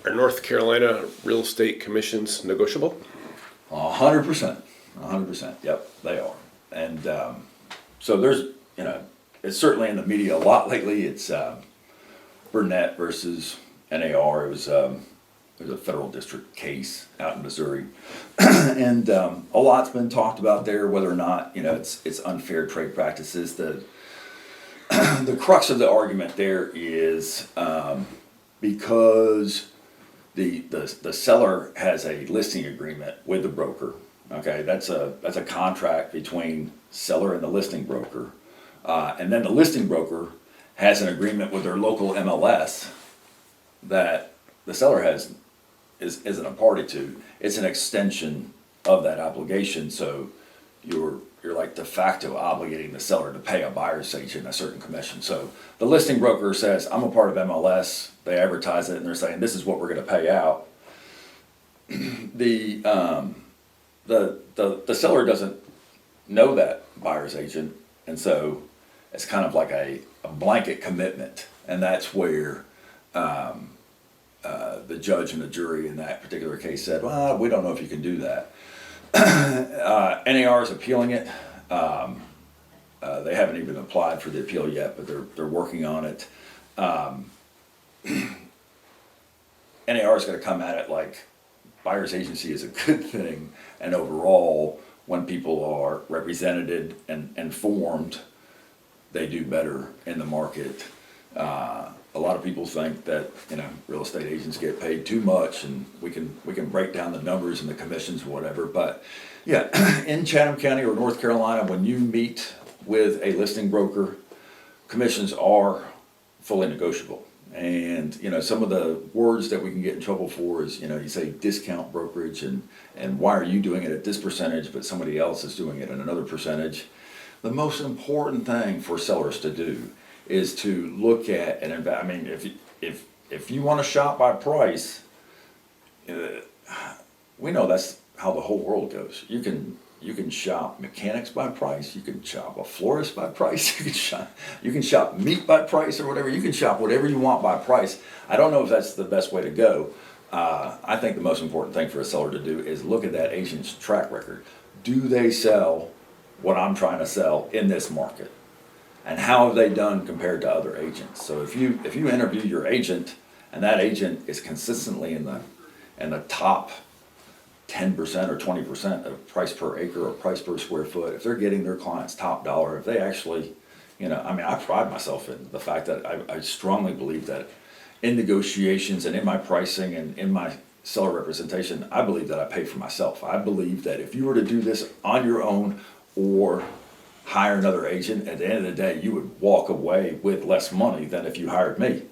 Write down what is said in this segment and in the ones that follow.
Are North Carolina real estate commissions negotiable? 100%, 100%. Yep, they are. And so there's, it's certainly in the media a lot lately. It's Burnett versus NAR. It was a federal district case out in Missouri, and a lot's been talked about there. Whether or not it's unfair trade practices. The crux of the argument there is because the seller has a listing agreement with the broker. Okay, that's a contract between seller and the listing broker, and then the listing broker has an agreement with their local MLS that the seller isn't a party to. It's an extension of that obligation. So you're like de facto obligating the seller to pay a buyer's agent a certain commission. So the listing broker says, I'm a part of MLS. They advertise it and they're saying, this is what we're going to pay out. The seller doesn't know that buyer's agent. And so it's kind of like a blanket commitment. And that's where the judge and the jury in that particular case said, well, we don't know if you can do that. NAR is appealing it. They haven't even applied for the appeal yet, but they're working on it. NAR is going to come at it like buyer's agency is a good thing, and overall, when people are represented and informed, they do better in the market. A lot of people think that real estate agents get paid too much, and we can break down the numbers and the commissions or whatever. But yeah, in Chatham County or North Carolina, when you meet with a listing broker, commissions are fully negotiable. And some of the words that we can get in trouble for is you say discount brokerage and why are you doing it at this percentage but somebody else is doing it at another percentage. The most important thing for sellers to do is to look at and invest. I mean, if you want to shop by price, we know that's how the whole world goes. You can shop mechanics by price. You can shop a florist by price. You can shop meat by price or whatever. You can shop whatever you want by price. I don't know if that's the best way to go. I think the most important thing for a seller to do is look at that agent's track record. Do they sell what I'm trying to sell in this market? And how have they done compared to other agents? So if you interview your agent and that agent is consistently in the top 10% or 20% of price per acre or price per square foot, if they're getting their clients top dollar, if they actually, I pride myself in the fact that I strongly believe that in negotiations and in my pricing and in my seller representation, I believe that I pay for myself. I believe that if you were to do this on your own or hire another agent, at the end of the day, you would walk away with less money than if you hired me.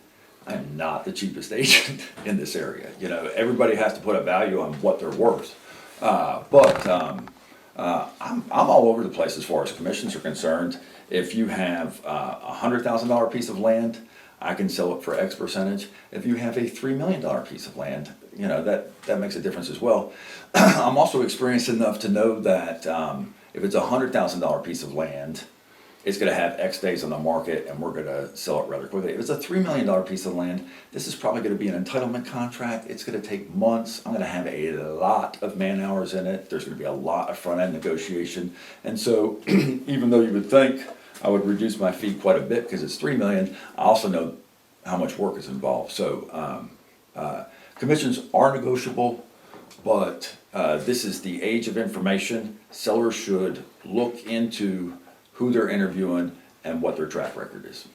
I am not the cheapest agent in this area. Everybody has to put a value on what they're worth. But I'm all over the place as far as commissions are concerned. If you have a $100,000 piece of land, I can sell it for X percentage. If you have a $3 million piece of land, that makes a difference as well. I'm also experienced enough to know that if it's a $100,000 piece of land, it's going to have X days on the market and we're going to sell it rather quickly. If it's a $3 million piece of land, this is probably going to be an entitlement contract. It's going to take months. I'm going to have a lot of man hours in it. There's going to be a lot of front end negotiation. And so even though you would think I would reduce my fee quite a bit because it's $3 million, I also know how much work is involved. So commissions are negotiable, but this is the age of information. Sellers should look into who they're interviewing and what their track record is.